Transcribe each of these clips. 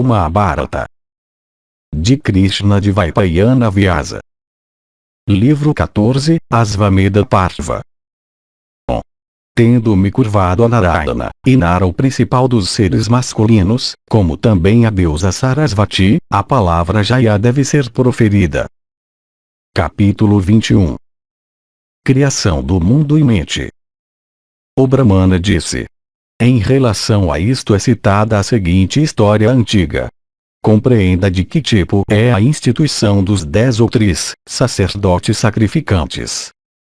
ou Mahabharata. De Krishna de Vaipayana Vyasa. Livro 14, Asvamedha Parva. Tendo-me curvado a Narayana, e Nara o principal dos seres masculinos, como também a deusa Sarasvati, a palavra Jaya deve ser proferida. Capítulo 21. Criação do mundo e mente. O Brahmana disse. Em relação a isto é citada a seguinte história antiga. Compreenda de que tipo é a instituição dos 10 ou 3 sacerdotes sacrificantes.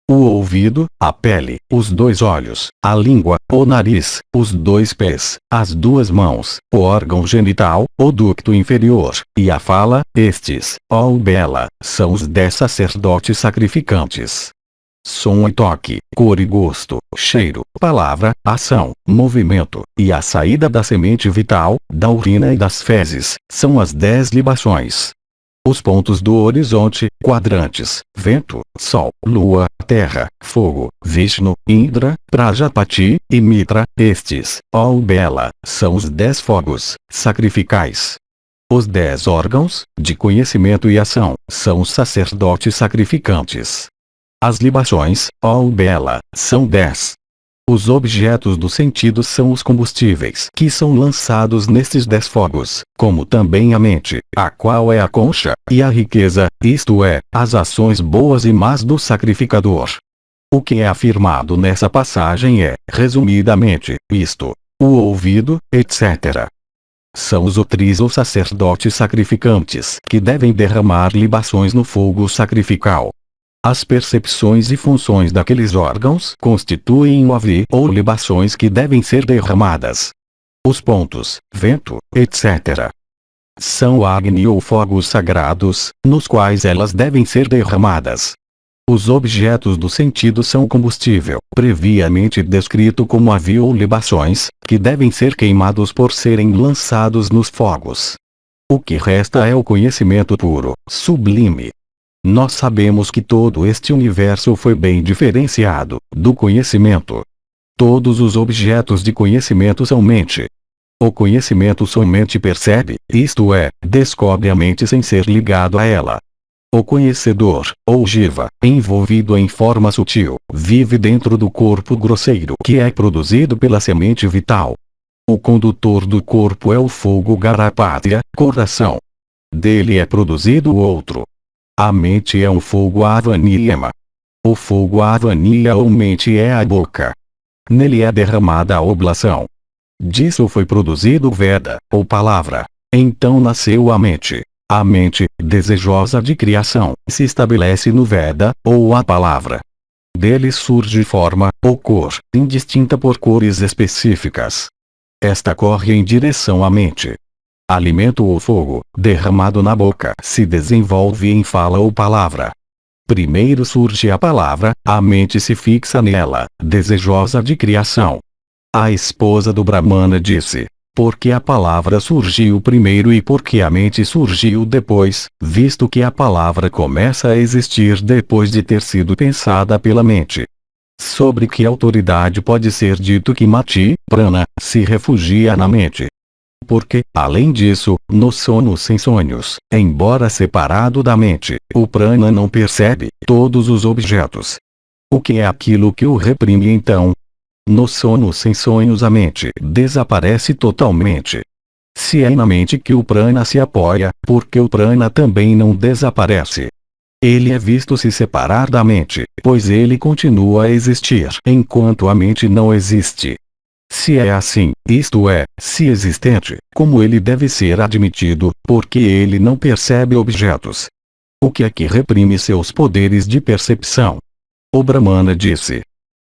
O ouvido, a pele, os 2 olhos, a língua, o nariz, os 2 pés, as 2 mãos, o órgão genital, o ducto inferior, e a fala, estes, ó Bela, são os 10 sacerdotes sacrificantes. Som e toque, cor e gosto, cheiro, palavra, ação, movimento, e a saída da semente vital, da urina e das fezes, são as 10 libações. Os pontos do horizonte, quadrantes, vento, sol, lua, terra, fogo, Vishnu, Indra, Prajapati, e Mitra, estes, ó Bela, são os 10 fogos, sacrificais. Os 10 órgãos, de conhecimento e ação, são os sacerdotes sacrificantes. As libações, ó Bela, são 10. Os objetos dos sentidos são os combustíveis que são lançados nestes 10 fogos, como também a mente, a qual é a concha, e a riqueza, isto é, as ações boas e más do sacrificador. O que é afirmado nessa passagem é, resumidamente, isto: o ouvido, etc. São os outris ou sacerdotes sacrificantes que devem derramar libações no fogo sacrificial. As percepções e funções daqueles órgãos constituem o avi ou libações que devem ser derramadas. Os pontos, vento, etc. são Agni ou fogos sagrados, nos quais elas devem ser derramadas. Os objetos do sentido são combustível, previamente descrito como avi ou libações, que devem ser queimados por serem lançados nos fogos. O que resta é o conhecimento puro, sublime. Nós sabemos que todo este universo foi bem diferenciado do conhecimento. Todos os objetos de conhecimento são mente. O conhecimento somente percebe, isto é, descobre a mente sem ser ligado a ela. O conhecedor, ou Jiva, envolvido em forma sutil, vive dentro do corpo grosseiro que é produzido pela semente vital. O condutor do corpo é o fogo Garapatya, coração. Dele é produzido o outro. A mente é um fogo Avaniyama. O fogo Avaniya ou mente é a boca. Nele é derramada a oblação. Disso foi produzido o Veda, ou palavra. Então nasceu a mente. A mente, desejosa de criação, se estabelece no Veda, ou a palavra. Dele surge forma, ou cor, indistinta por cores específicas. Esta corre em direção à mente. Alimento ou fogo, derramado na boca, se desenvolve em fala ou palavra. Primeiro surge a palavra, a mente se fixa nela, desejosa de criação. A esposa do Brahmana disse: porque a palavra surgiu primeiro e porque a mente surgiu depois, visto que a palavra começa a existir depois de ter sido pensada pela mente. Sobre que autoridade pode ser dito que Mati, Prana, se refugia na mente? Porque, além disso, no sono sem sonhos, embora separado da mente, o prana não percebe todos os objetos. O que é aquilo que o reprime então? No sono sem sonhos a mente desaparece totalmente. Se é na mente que o prana se apoia, porque o prana também não desaparece. Ele é visto se separar da mente, pois ele continua a existir enquanto a mente não existe. Se é assim, isto é, se existente, como ele deve ser admitido, porque ele não percebe objetos. O que é que reprime seus poderes de percepção? O Brahmana disse.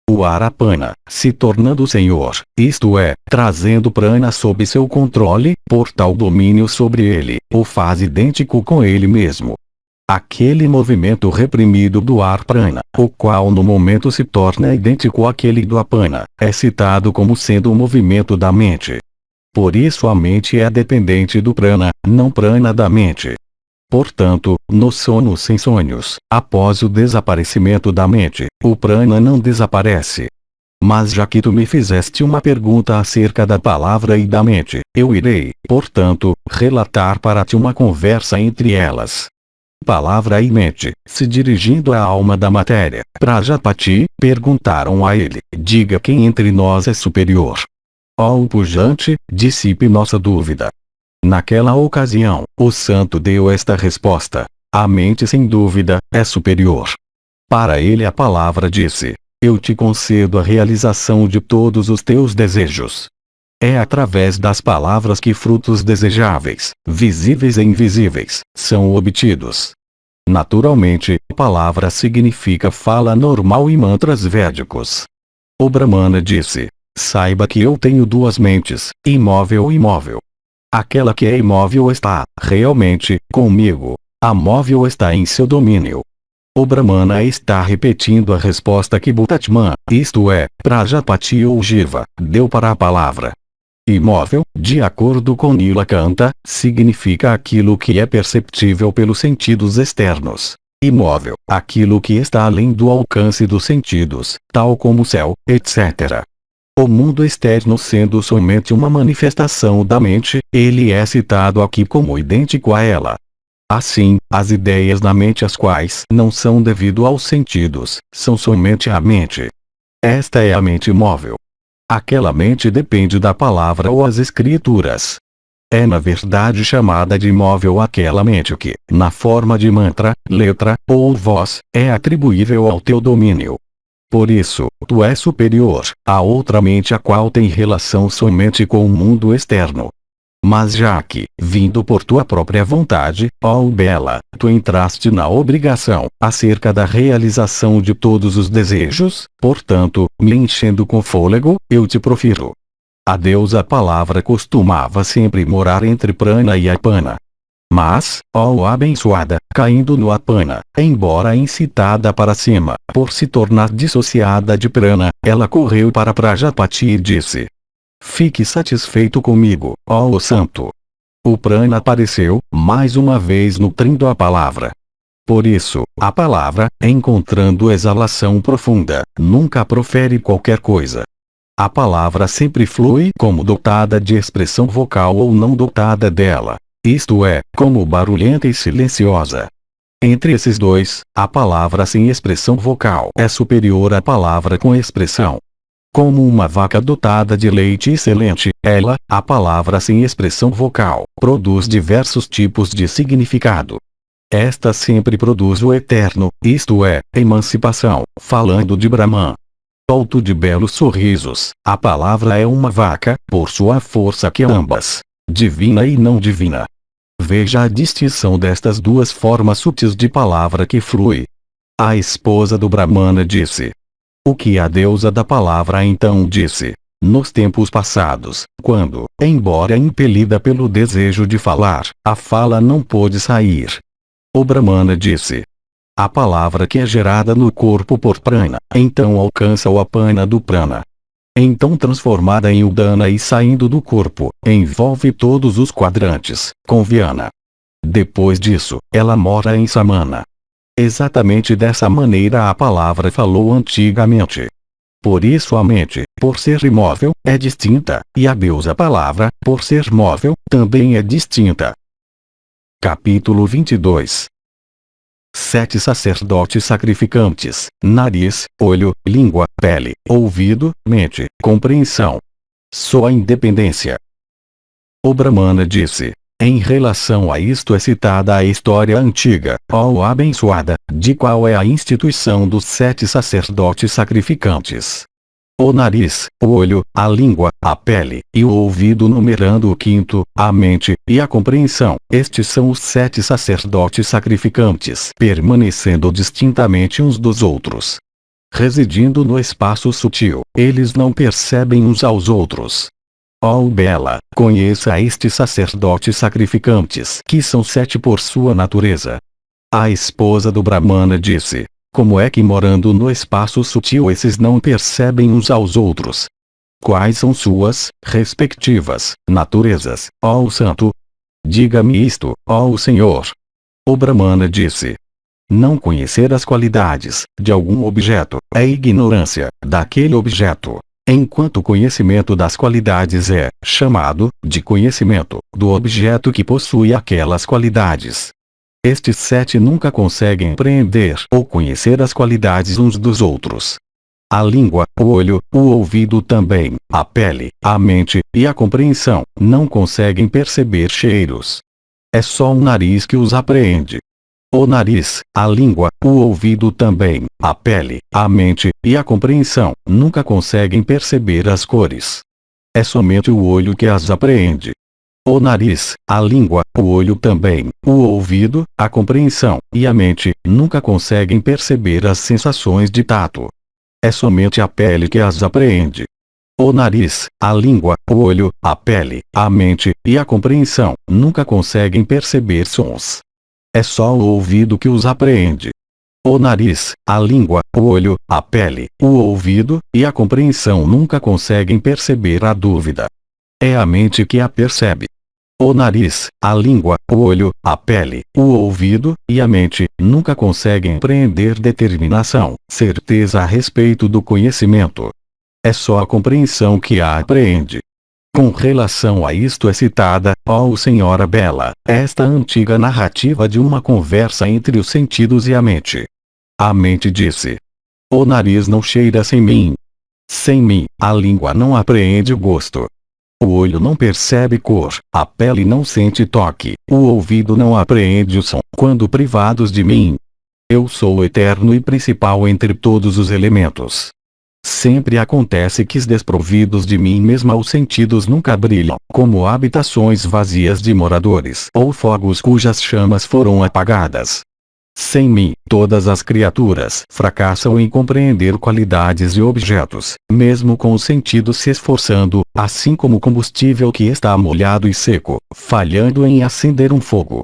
O Arapana, se tornando senhor, isto é, trazendo prana sob seu controle, por tal domínio sobre ele, o faz idêntico com ele mesmo. Aquele movimento reprimido do ar prana, o qual no momento se torna idêntico àquele do apana, é citado como sendo o movimento da mente. Por isso a mente é dependente do prana, não prana da mente. Portanto, no sono sem sonhos, após o desaparecimento da mente, o prana não desaparece. Mas já que tu me fizeste uma pergunta acerca da palavra e da mente, eu irei, portanto, relatar para ti uma conversa entre elas. Palavra e mente, se dirigindo à alma da matéria, Prajapati, perguntaram a ele: diga quem entre nós é superior. Ó pujante, dissipe nossa dúvida. Naquela ocasião, o santo deu esta resposta: a mente sem dúvida, é superior. Para ele a palavra disse: eu te concedo a realização de todos os teus desejos. É através das palavras que frutos desejáveis, visíveis e invisíveis, são obtidos. Naturalmente, palavra significa fala normal e mantras védicos. O Brahmana disse: saiba que eu tenho duas mentes, imóvel e imóvel. Aquela que é imóvel está, realmente, comigo. A móvel está em seu domínio. O Brahmana está repetindo a resposta que Bhutatman, isto é, Prajapati ou Jiva, deu para a palavra. Imóvel, de acordo com Nilakanta, significa aquilo que é perceptível pelos sentidos externos. Imóvel, aquilo que está além do alcance dos sentidos, tal como o céu, etc. O mundo externo sendo somente uma manifestação da mente, ele é citado aqui como idêntico a ela. Assim, as ideias na mente as quais não são devido aos sentidos, são somente a mente. Esta é a mente móvel. Aquela mente depende da palavra ou as escrituras. É na verdade chamada de imóvel aquela mente que, na forma de mantra, letra, ou voz, é atribuível ao teu domínio. Por isso, tu és superior à outra mente a qual tem relação somente com o mundo externo. Mas já que, vindo por tua própria vontade, ó bela, tu entraste na obrigação, acerca da realização de todos os desejos, portanto, me enchendo com fôlego, eu te profiro. A deusa palavra costumava sempre morar entre prana e apana. Mas, ó abençoada, caindo no apana, embora incitada para cima, por se tornar dissociada de prana, ela correu para Prajapati e disse: fique satisfeito comigo, ó santo. O prana apareceu, mais uma vez nutrindo a palavra. Por isso, a palavra, encontrando exalação profunda, nunca profere qualquer coisa. A palavra sempre flui como dotada de expressão vocal ou não dotada dela. Isto é, como barulhenta e silenciosa. Entre esses dois, a palavra sem expressão vocal é superior à palavra com expressão. Como uma vaca dotada de leite excelente, ela, a palavra sem expressão vocal, produz diversos tipos de significado. Esta sempre produz o eterno, isto é, emancipação, falando de Brahman. Solto de belos sorrisos, a palavra é uma vaca, por sua força que ambas, divina e não divina. Veja a distinção destas duas formas sutis de palavra que flui. A esposa do Brahmana disse: o que a deusa da palavra então disse: nos tempos passados, quando, embora impelida pelo desejo de falar, a fala não pôde sair. O Brahmana disse: a palavra que é gerada no corpo por prana, então alcança o apana do prana. Então transformada em udana e saindo do corpo, envolve todos os quadrantes, com Vyana. Depois disso, ela mora em Samana. Exatamente dessa maneira a palavra falou antigamente. Por isso a mente, por ser imóvel, é distinta, e a deusa palavra, por ser móvel, também é distinta. Capítulo 22. 7 sacerdotes sacrificantes: nariz, olho, língua, pele, ouvido, mente, compreensão. Sua independência. O Brahmana disse: em relação a isto é citada a história antiga, ó abençoada, de qual é a instituição dos 7 sacerdotes sacrificantes. O nariz, o olho, a língua, a pele, e o ouvido numerando o quinto, a mente, e a compreensão, estes são os 7 sacerdotes sacrificantes, permanecendo distintamente uns dos outros. Residindo no espaço sutil, eles não percebem uns aos outros. Ó bela, conheça estes sacerdotes sacrificantes, que são 7 por sua natureza. A esposa do Brahmana disse: como é que morando no espaço sutil esses não percebem uns aos outros? Quais são suas, respectivas, naturezas, ó santo? Diga-me isto, ó Senhor. O Brahmana disse: Não conhecer as qualidades de algum objeto é ignorância daquele objeto, enquanto o conhecimento das qualidades é chamado de conhecimento do objeto que possui aquelas qualidades. Estes 7 nunca conseguem compreender ou conhecer as qualidades uns dos outros. A língua, o olho, o ouvido também, a pele, a mente e a compreensão não conseguem perceber cheiros. É só o nariz que os apreende. O nariz, a língua, o ouvido também, a pele, a mente e a compreensão nunca conseguem perceber as cores. É somente o olho que as apreende. O nariz, a língua, o olho também, o ouvido, a compreensão e a mente nunca conseguem perceber as sensações de tato. É somente a pele que as apreende. O nariz, a língua, o olho, a pele, a mente e a compreensão nunca conseguem perceber sons. É só o ouvido que os apreende. O nariz, a língua, o olho, a pele, o ouvido e a compreensão nunca conseguem perceber a dúvida. É a mente que a percebe. O nariz, a língua, o olho, a pele, o ouvido e a mente nunca conseguem apreender determinação, certeza a respeito do conhecimento. É só a compreensão que a apreende. Com relação a isto é citada, ó Senhora Bela, esta antiga narrativa de uma conversa entre os sentidos e a mente. A mente disse: o nariz não cheira sem mim. Sem mim, a língua não apreende o gosto. O olho não percebe cor, a pele não sente toque, o ouvido não apreende o som quando privados de mim. Eu sou o eterno e principal entre todos os elementos. Sempre acontece que desprovidos de mim mesma os sentidos nunca brilham, como habitações vazias de moradores ou fogos cujas chamas foram apagadas. Sem mim, todas as criaturas fracassam em compreender qualidades e objetos, mesmo com os sentidos se esforçando, assim como o combustível que está molhado e seco, falhando em acender um fogo.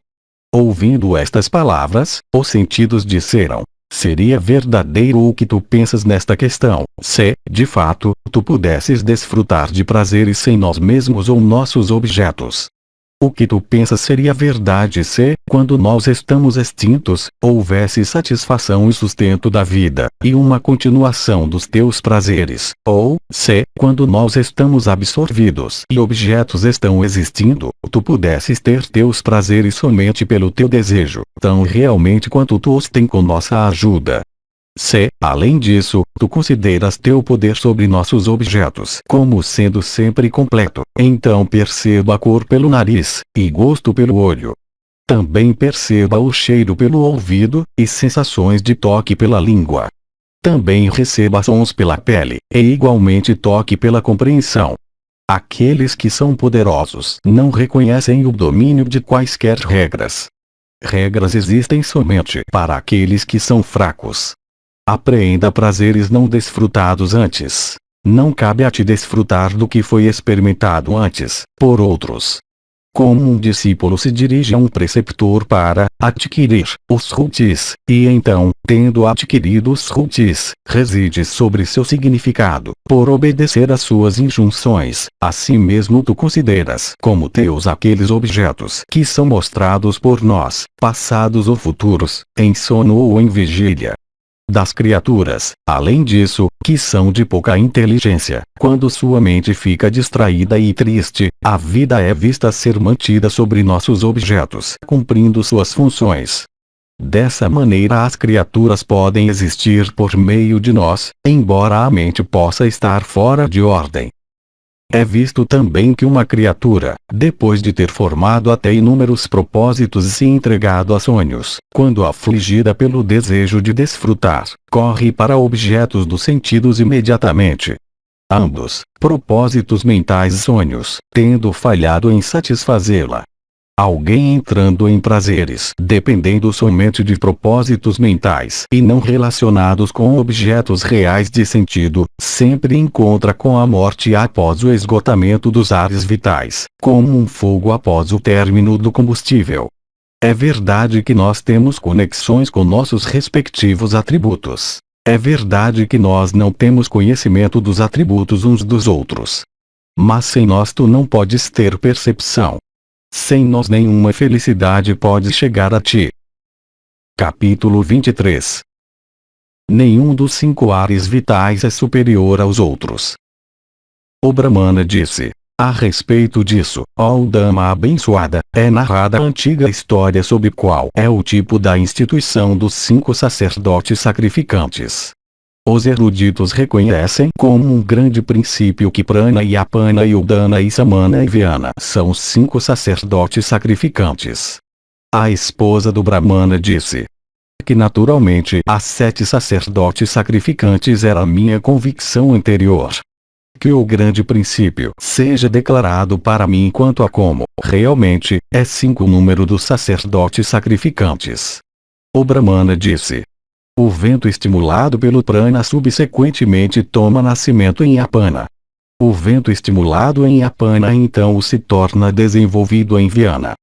Ouvindo estas palavras, os sentidos disseram: seria verdadeiro o que tu pensas nesta questão, se, de fato, tu pudesses desfrutar de prazeres sem nós mesmos ou nossos objetos. O que tu pensas seria verdade se, quando nós estamos extintos, houvesse satisfação e sustento da vida, e uma continuação dos teus prazeres, ou, se, quando nós estamos absorvidos e objetos estão existindo, tu pudesses ter teus prazeres somente pelo teu desejo, tão realmente quanto tu os tem com nossa ajuda. Se, além disso, tu consideras teu poder sobre nossos objetos como sendo sempre completo, então perceba a cor pelo nariz, e gosto pelo olho. Também perceba o cheiro pelo ouvido, e sensações de toque pela língua. Também receba sons pela pele, e igualmente toque pela compreensão. Aqueles que são poderosos não reconhecem o domínio de quaisquer regras. Regras existem somente para aqueles que são fracos. Apreenda prazeres não desfrutados antes. Não cabe a ti desfrutar do que foi experimentado antes, por outros. Como um discípulo se dirige a um preceptor para adquirir os rutis, e então, tendo adquirido os rutis, reside sobre seu significado, por obedecer às suas injunções, assim mesmo tu consideras como teus aqueles objetos que são mostrados por nós, passados ou futuros, em sono ou em vigília. Das criaturas, além disso, que são de pouca inteligência, quando sua mente fica distraída e triste, a vida é vista ser mantida sobre nossos objetos, cumprindo suas funções. Dessa maneira as criaturas podem existir por meio de nós, embora a mente possa estar fora de ordem. É visto também que uma criatura, depois de ter formado até inúmeros propósitos e se entregado a sonhos, quando afligida pelo desejo de desfrutar, corre para objetos dos sentidos imediatamente. Ambos, propósitos mentais e sonhos, tendo falhado em satisfazê-la. Alguém entrando em prazeres dependendo somente de propósitos mentais e não relacionados com objetos reais de sentido, sempre encontra com a morte após o esgotamento dos ares vitais, como um fogo após o término do combustível. É verdade que nós temos conexões com nossos respectivos atributos. É verdade que nós não temos conhecimento dos atributos uns dos outros. Mas sem nós tu não podes ter percepção. Sem nós nenhuma felicidade pode chegar a ti. Capítulo 23. Nenhum dos 5 ares vitais é superior aos outros. O Brahmana disse: a respeito disso, ó Dama abençoada, é narrada a antiga história sobre qual é o tipo da instituição dos 5 sacerdotes sacrificantes. Os eruditos reconhecem como um grande princípio que Prana e Apana e Udana e Samana e Vyana são os 5 sacerdotes sacrificantes. A esposa do Brahmana disse que naturalmente as 7 sacerdotes sacrificantes era minha convicção anterior. Que o grande princípio seja declarado para mim quanto a como, realmente, é 5 o número dos sacerdotes sacrificantes. O Brahmana disse: o vento estimulado pelo prana subsequentemente toma nascimento em Apana. O vento estimulado em Apana então se torna desenvolvido em Vyana.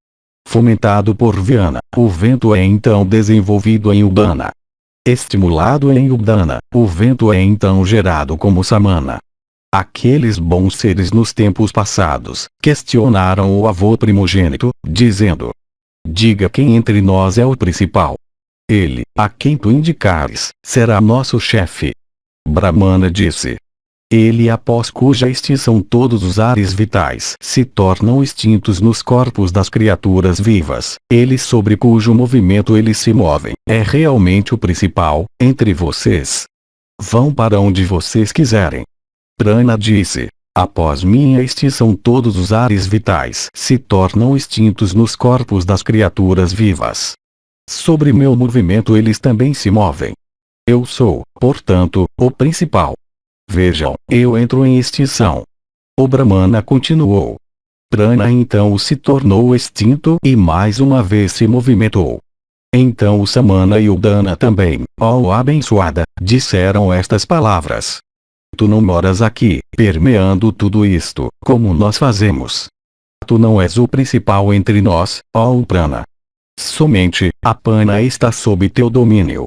Fomentado por Vyana, o vento é então desenvolvido em Udana. Estimulado em Udana, o vento é então gerado como Samana. Aqueles bons seres nos tempos passados questionaram o avô primogênito, dizendo: diga quem entre nós é o principal. Ele, a quem tu indicares, será nosso chefe. Brahmana disse: ele após cuja extinção todos os ares vitais se tornam extintos nos corpos das criaturas vivas, ele sobre cujo movimento eles se movem, é realmente o principal, entre vocês. Vão para onde vocês quiserem. Prana disse: após minha extinção todos os ares vitais se tornam extintos nos corpos das criaturas vivas. Sobre meu movimento eles também se movem. Eu sou, portanto, o principal. Vejam, eu entro em extinção. O Brahmana continuou. Prana então se tornou extinto e mais uma vez se movimentou. Então o Samana e o Udana também, ó abençoada, disseram estas palavras. Tu não moras aqui, permeando tudo isto, como nós fazemos. Tu não és o principal entre nós, ó Prana. Somente, Apana está sob teu domínio.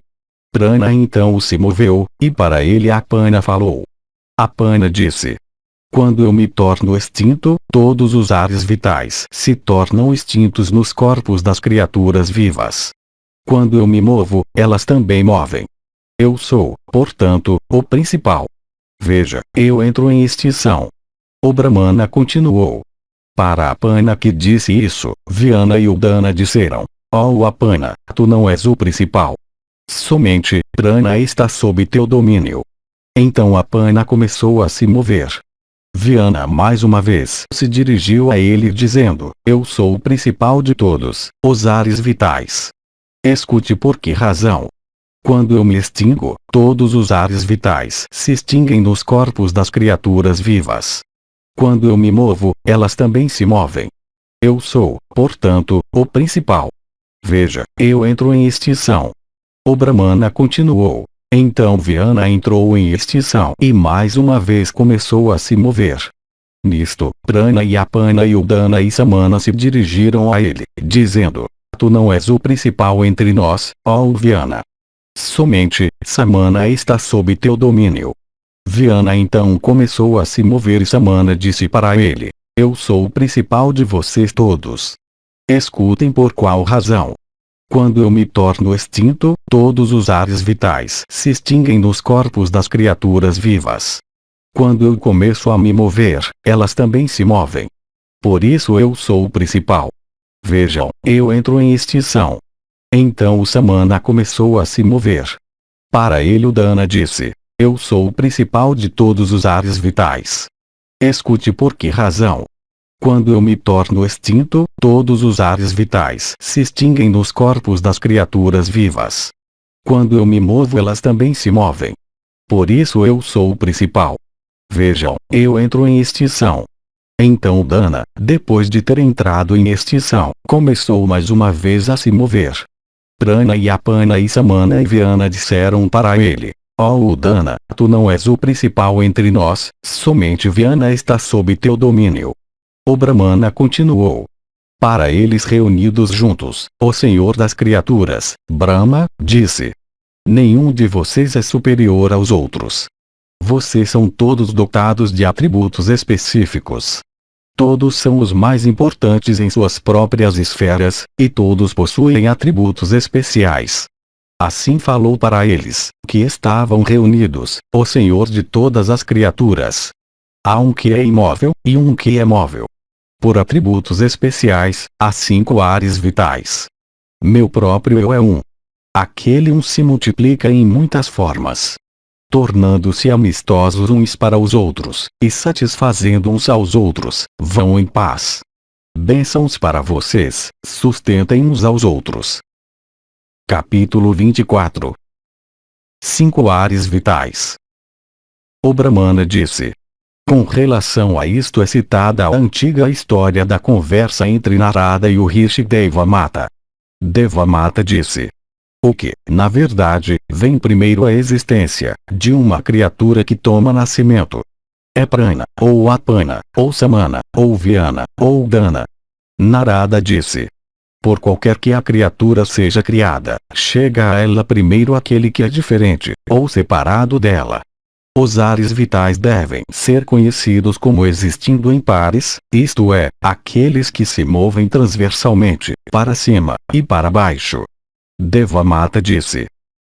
Prana então se moveu, e para ele Apana falou. Apana disse: quando eu me torno extinto, todos os ares vitais se tornam extintos nos corpos das criaturas vivas. Quando eu me movo, elas também movem. Eu sou, portanto, o principal. Veja, eu entro em extinção. O Brahmana continuou. Para Apana que disse isso, Vyana e Udana disseram: ó Apana, tu não és o principal. Somente, Prana está sob teu domínio. Então Apana começou a se mover. Vyana mais uma vez se dirigiu a ele dizendo: eu sou o principal de todos, os ares vitais. Escute por que razão. Quando eu me extingo, todos os ares vitais se extinguem nos corpos das criaturas vivas. Quando eu me movo, elas também se movem. Eu sou, portanto, o principal. Veja, eu entro em extinção. O Brahmana continuou. Então Vyana entrou em extinção e mais uma vez começou a se mover. Nisto, Prana e Apana e Udana e Samana se dirigiram a ele, dizendo: tu não és o principal entre nós, ó Vyana. Somente, Samana está sob teu domínio. Vyana então começou a se mover e Samana disse para ele: eu sou o principal de vocês todos. Escutem por qual razão. Quando eu me torno extinto, todos os ares vitais se extinguem nos corpos das criaturas vivas. Quando eu começo a me mover, elas também se movem. Por isso eu sou o principal. Vejam, eu entro em extinção. Então o Samana começou a se mover. Para ele Udana disse: eu sou o principal de todos os ares vitais. Escute por que razão. Quando eu me torno extinto, todos os ares vitais se extinguem nos corpos das criaturas vivas. Quando eu me movo elas também se movem. Por isso eu sou o principal. Vejam, eu entro em extinção. Então Udana, depois de ter entrado em extinção, começou mais uma vez a se mover. Prana e Apana e Samana e Vyana disseram para ele: ó Udana, tu não és o principal entre nós, somente Vyana está sob teu domínio. O Brahmana continuou. Para eles reunidos juntos, o Senhor das criaturas, Brahma, disse: nenhum de vocês é superior aos outros. Vocês são todos dotados de atributos específicos. Todos são os mais importantes em suas próprias esferas, e todos possuem atributos especiais. Assim falou para eles, que estavam reunidos, o Senhor de todas as criaturas. Há um que é imóvel, e um que é móvel. Por atributos especiais, há 5 ares vitais. Meu próprio eu é um. Aquele um se multiplica em muitas formas, tornando-se amistosos uns para os outros, e satisfazendo uns aos outros, vão em paz. Bênçãos para vocês, sustentem uns aos outros. Capítulo 24. 5 ares vitais. O Brahmana disse. Com relação a isto é citada a antiga história da conversa entre Narada e o Rishi Devamata. Devamata disse. O que, na verdade, vem primeiro à existência, de uma criatura que toma nascimento. É prana, ou apana, ou samana, ou vyana, ou dana. Narada disse. Por qualquer que a criatura seja criada, chega a ela primeiro aquele que é diferente, ou separado dela. Os ares vitais devem ser conhecidos como existindo em pares, isto é, aqueles que se movem transversalmente, para cima e para baixo. Devamata disse.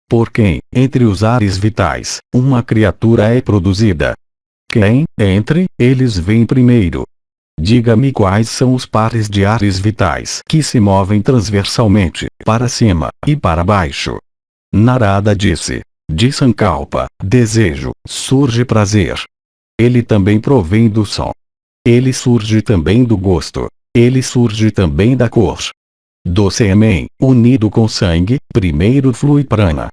Por quem, entre os ares vitais, uma criatura é produzida? Quem, entre eles vem primeiro? Diga-me quais são os pares de ares vitais que se movem transversalmente, para cima e para baixo. Narada disse. De Sankalpa, desejo, surge prazer. Ele também provém do som. Ele surge também do gosto. Ele surge também da cor. Do sêmen, unido com sangue, primeiro flui prana.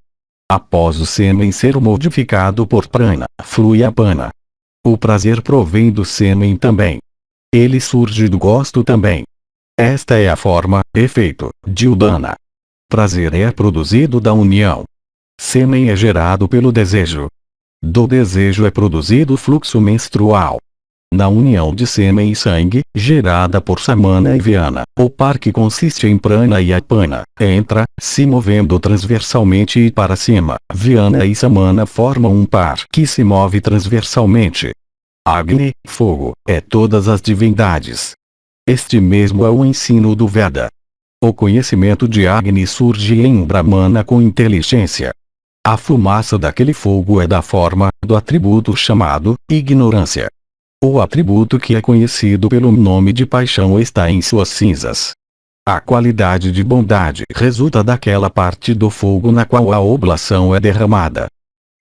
Após o sêmen ser modificado por prana, flui apana. O prazer provém do sêmen também. Ele surge do gosto também. Esta é a forma, efeito, de udana. Prazer é produzido da união. Sêmen é gerado pelo desejo. Do desejo é produzido fluxo menstrual. Na união de sêmen e sangue, gerada por samana e vyana, o par que consiste em prana e apana, entra, se movendo transversalmente e para cima. Vyana e samana formam um par que se move transversalmente. Agni, fogo, é todas as divindades. Este mesmo é o ensino do Veda. O conhecimento de Agni surge em um Brahmana com inteligência. A fumaça daquele fogo é da forma, do atributo chamado, ignorância. O atributo que é conhecido pelo nome de paixão está em suas cinzas. A qualidade de bondade resulta daquela parte do fogo na qual a oblação é derramada.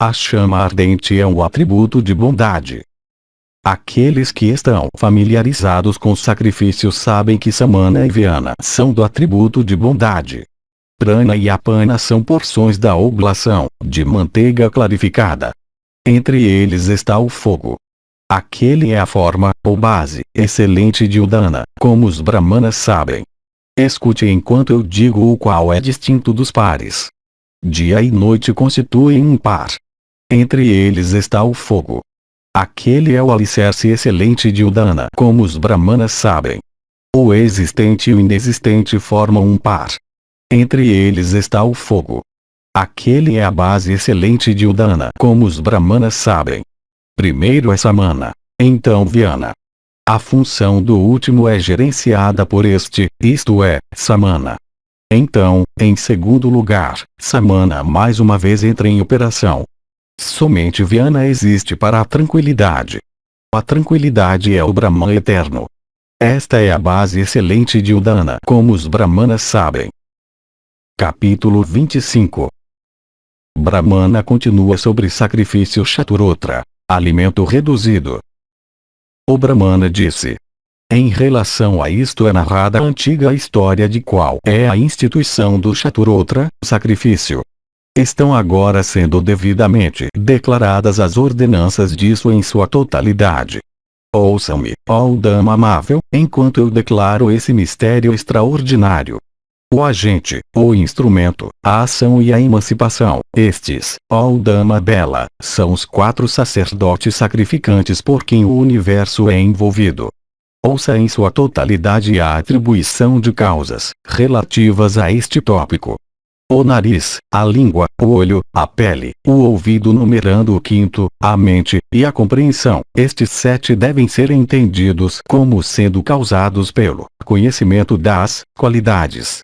A chama ardente é um atributo de bondade. Aqueles que estão familiarizados com sacrifícios sabem que samana e vyana são do atributo de bondade. Prana e apana são porções da oblação, de manteiga clarificada. Entre eles está o fogo. Aquele é a forma, ou base, excelente de udana, como os brahmanas sabem. Escute enquanto eu digo o qual é distinto dos pares. Dia e noite constituem um par. Entre eles está o fogo. Aquele é o alicerce excelente de udana, como os brahmanas sabem. O existente e o inexistente formam um par. Entre eles está o fogo. Aquele é a base excelente de udana, como os brahmanas sabem. Primeiro é samana, então vyana. A função do último é gerenciada por este, isto é, samana. Então, em segundo lugar, samana mais uma vez entra em operação. Somente vyana existe para a tranquilidade. A tranquilidade é o Brahman eterno. Esta é a base excelente de udana, como os brahmanas sabem. Capítulo 25. Brahmana continua sobre sacrifício Chaturotra, alimento reduzido. O Brahmana disse. Em relação a isto é narrada a antiga história de qual é a instituição do Chaturotra, sacrifício. Estão agora sendo devidamente declaradas as ordenanças disso em sua totalidade. Ouçam-me, ó Dama amável, enquanto eu declaro esse mistério extraordinário. O agente, o instrumento, a ação e a emancipação, estes, ó Dama bela, são os 4 sacerdotes sacrificantes por quem o universo é envolvido. Ouça em sua totalidade a atribuição de causas, relativas a este tópico. O nariz, a língua, o olho, a pele, o ouvido numerando o 5º, a mente, e a compreensão, estes 7 devem ser entendidos como sendo causados pelo conhecimento das qualidades.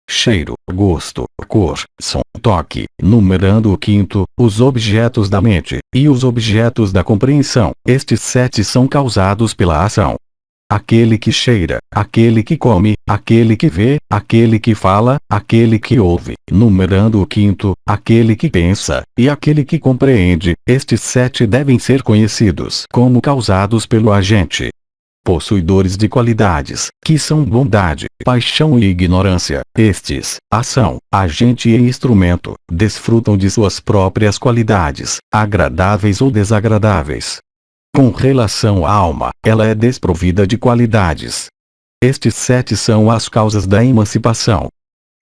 cheiro, gosto, cor, som, toque, numerando o quinto, os objetos da mente, e os objetos da compreensão. Estes 7 são causados pela ação. Aquele que cheira, aquele que come, aquele que vê, aquele que fala, aquele que ouve, numerando o quinto, aquele que pensa, e aquele que compreende. Estes 7 devem ser conhecidos como causados pelo agente. Possuidores de qualidades, que são bondade, paixão e ignorância, estes, ação, agente e instrumento, desfrutam de suas próprias qualidades, agradáveis ou desagradáveis. Com relação à alma, ela é desprovida de qualidades. Estes 7 são as causas da emancipação.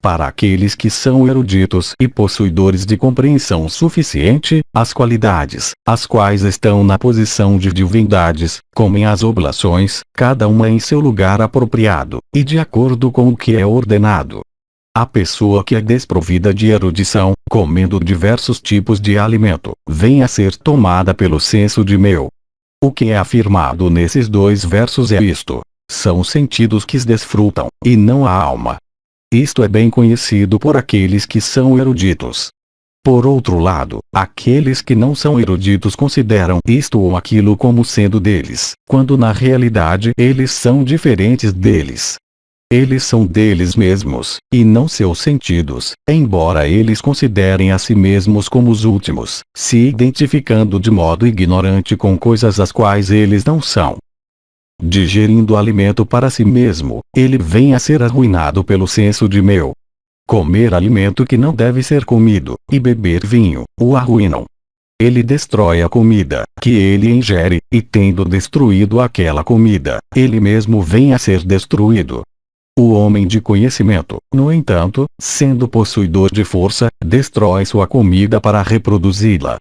Para aqueles que são eruditos e possuidores de compreensão suficiente, as qualidades, as quais estão na posição de divindades, comem as oblações, cada uma em seu lugar apropriado, e de acordo com o que é ordenado. A pessoa que é desprovida de erudição, comendo diversos tipos de alimento, vem a ser tomada pelo senso de meu. O que é afirmado nesses 2 versos é isto: são os sentidos que desfrutam, e não a alma. Isto é bem conhecido por aqueles que são eruditos. Por outro lado, aqueles que não são eruditos consideram isto ou aquilo como sendo deles, quando na realidade eles são diferentes deles. Eles são deles mesmos, e não seus sentidos, embora eles considerem a si mesmos como os últimos, se identificando de modo ignorante com coisas as quais eles não são. Digerindo alimento para si mesmo, ele vem a ser arruinado pelo senso de meu. Comer alimento que não deve ser comido, e beber vinho, o arruinam. Ele destrói a comida que ele ingere, e tendo destruído aquela comida, ele mesmo vem a ser destruído. O homem de conhecimento, no entanto, sendo possuidor de força, destrói sua comida para reproduzi-la.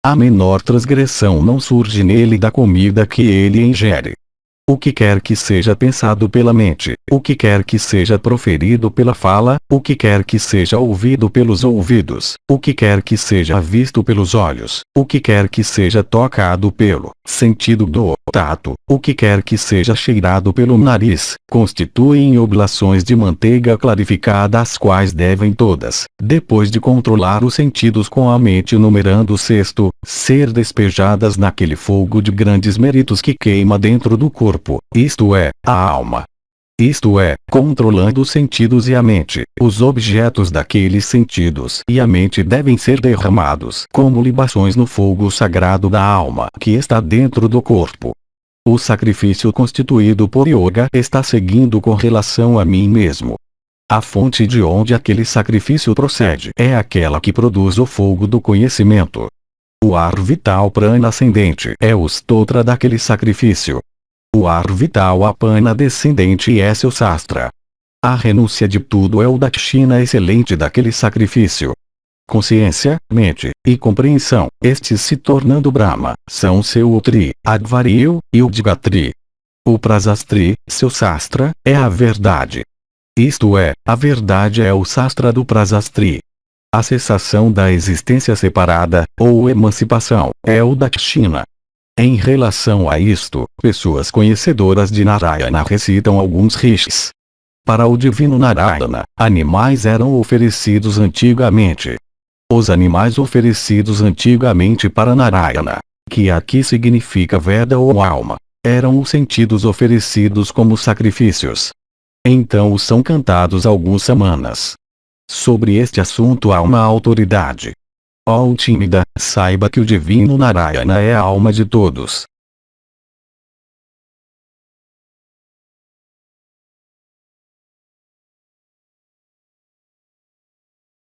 A menor transgressão não surge nele da comida que ele ingere. O que quer que seja pensado pela mente, o que quer que seja proferido pela fala, o que quer que seja ouvido pelos ouvidos, o que quer que seja visto pelos olhos, o que quer que seja tocado pelo sentido do tato, o que quer que seja cheirado pelo nariz, constituem oblações de manteiga clarificada, as quais devem todas, depois de controlar os sentidos com a mente numerando o sexto, ser despejadas naquele fogo de grandes méritos que queima dentro do corpo, isto é, a alma. Isto é, controlando os sentidos e a mente, os objetos daqueles sentidos e a mente devem ser derramados como libações no fogo sagrado da alma que está dentro do corpo. O sacrifício constituído por yoga está seguindo com relação a mim mesmo. A fonte de onde aquele sacrifício procede é aquela que produz o fogo do conhecimento. O ar vital prana ascendente é o stotra daquele sacrifício. O ar vital apana descendente é seu sastra. A renúncia de tudo é o dakshina excelente daquele sacrifício. Consciência, mente, e compreensão, estes se tornando Brahma, são seu Utri, Advaryu, e Udgatri. O Prasastri, seu sastra, é a verdade. Isto é, a verdade é o sastra do Prasastri. A cessação da existência separada, ou emancipação, é o Dakshina. Em relação a isto, pessoas conhecedoras de Narayana recitam alguns rishis. Para o divino Narayana, animais eram oferecidos antigamente. Os animais oferecidos antigamente para Narayana, que aqui significa Veda ou alma, eram os sentidos oferecidos como sacrifícios. Então os são cantados alguns samanas. Sobre este assunto há uma autoridade. Ó tímida, saiba que o divino Narayana é a alma de todos.